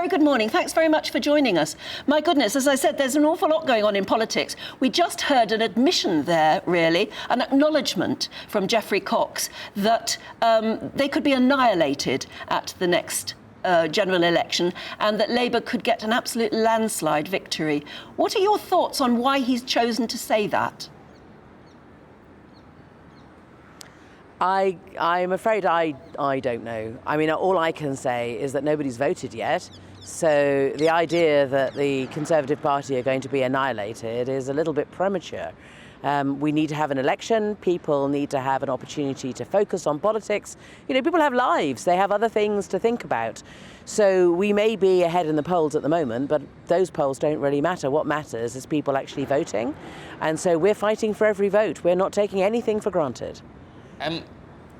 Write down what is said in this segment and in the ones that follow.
very good morning. Thanks very much for joining us. My goodness, as I said, there's an awful lot going on in politics. We just heard an admission there, really, an acknowledgement from Geoffrey Cox that they could be annihilated at the next general election and that Labour could get an absolute landslide victory. What are your thoughts on why he's chosen to say that? I'm afraid I don't know. I mean, all I can say is that nobody's voted yet. So the idea that the Conservative Party are going to be annihilated is a little bit premature. We need to have an election. People need to have an opportunity to focus on politics. You know, people have lives. They have other things to think about. So we may be ahead in the polls at the moment, but those polls don't really matter. What matters is people actually voting. And so we're fighting for every vote. We're not taking anything for granted.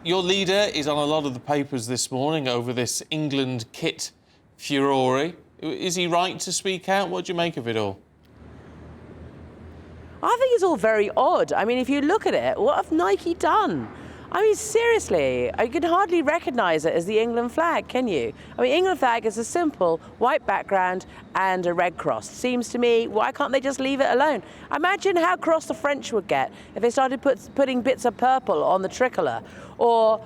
Your leader is on a lot of the papers this morning over this England kit furore. Is he right to speak out? What do you make of it all? I think it's all very odd. I mean, if you look at it, what have Nike done? I mean, seriously, you can hardly recognise it as the England flag, can you? I mean, England flag is a simple white background and a red cross. Seems to me, why can't they just leave it alone? Imagine how cross the French would get if they started putting bits of purple on the tricolour, or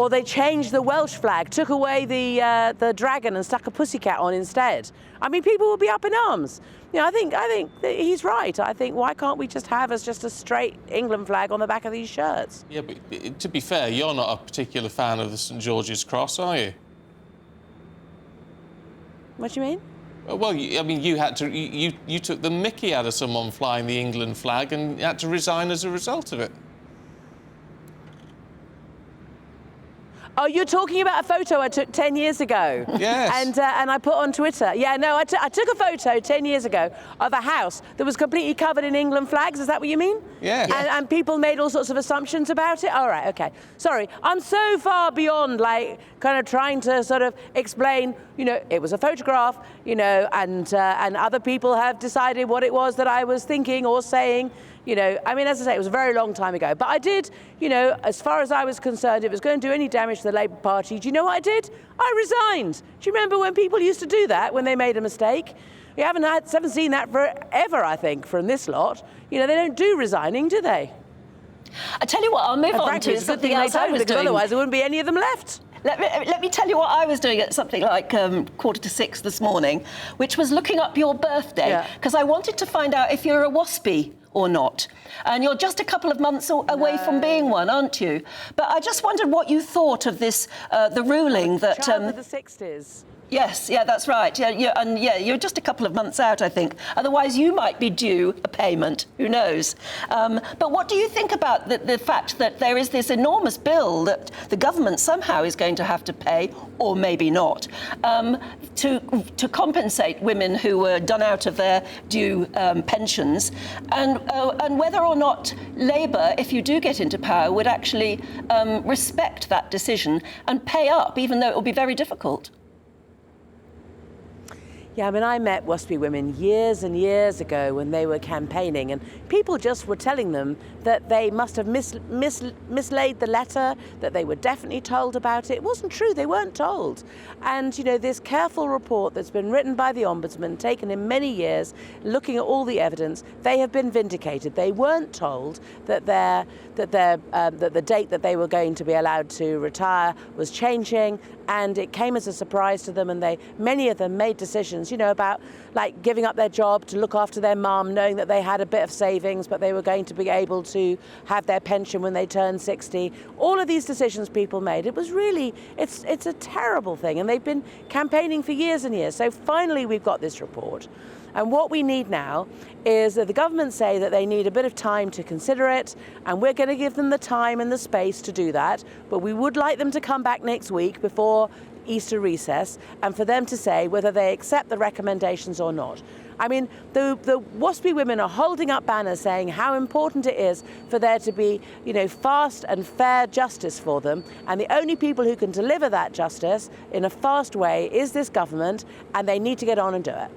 they changed the Welsh flag, took away the dragon and stuck a pussycat on instead. I mean, people would be up in arms. You know, I think that he's right. I think, why can't we just have as just a straight England flag on the back of these shirts? Yeah, but to be fair, you're not a particular fan of the St George's Cross, are you? What do you mean? Well, I mean, you took the mickey out of someone flying the England flag and had to resign as a result of it. Oh, you're talking about a photo I took 10 years ago. Yes. And I put on Twitter. Yeah, no, I took a photo 10 years ago of a house that was completely covered in England flags. Is that what you mean? Yeah. And people made all sorts of assumptions about it? All right, OK. Sorry, I'm so far beyond, like, kind of trying to sort of explain, you know, it was a photograph, you know, and other people have decided what it was that I was thinking or saying. You know, I mean, as I say, it was a very long time ago. But I did, you know, as far as I was concerned, if it was going to do any damage to the Labour Party, do you know what I did? I resigned. Do you remember when people used to do that when they made a mistake? We haven't seen that forever, I think, from this lot. You know, they don't do resigning, do they? I tell you what, I'll move on to something else I was doing. Otherwise, there wouldn't be any of them left. Let me tell you what I was doing at something like 5:45 this morning, which was looking up your birthday, because I wanted to find out if you're a waspie or not. And you're just a couple of months away from being one, aren't you? But I just wondered what you thought of this, the ruling that... Child of the 60s. Yes, yeah, that's right. Yeah, you're just a couple of months out, I think. Otherwise, you might be due a payment. Who knows? But what do you think about the fact that there is this enormous bill that the government somehow is going to have to pay, or maybe not, to compensate women who were done out of their due pensions, and whether or not Labour, if you do get into power, would actually respect that decision and pay up, even though it will be very difficult? Yeah, I mean, I met waspie women years and years ago when they were campaigning, and people just were telling them that they must have mislaid the letter, that they were definitely told about it. It wasn't true, they weren't told. And, you know, this careful report that's been written by the Ombudsman, taken in many years, looking at all the evidence, they have been vindicated. They weren't told that the date that they were going to be allowed to retire was changing, and it came as a surprise to them, and many of them made decisions, you know, about like giving up their job to look after their mum, knowing that they had a bit of savings, but they were going to be able to have their pension when they turned 60. All of these decisions people made. It was really, it's a terrible thing, and they've been campaigning for years and years. So finally we've got this report. And what we need now is that the government say that they need a bit of time to consider it, and we're going to give them the time and the space to do that. But we would like them to come back next week before Easter recess, and for them to say whether they accept the recommendations or not. I mean, the waspie women are holding up banners saying how important it is for there to be, you know, fast and fair justice for them. And the only people who can deliver that justice in a fast way is this government, and they need to get on and do it.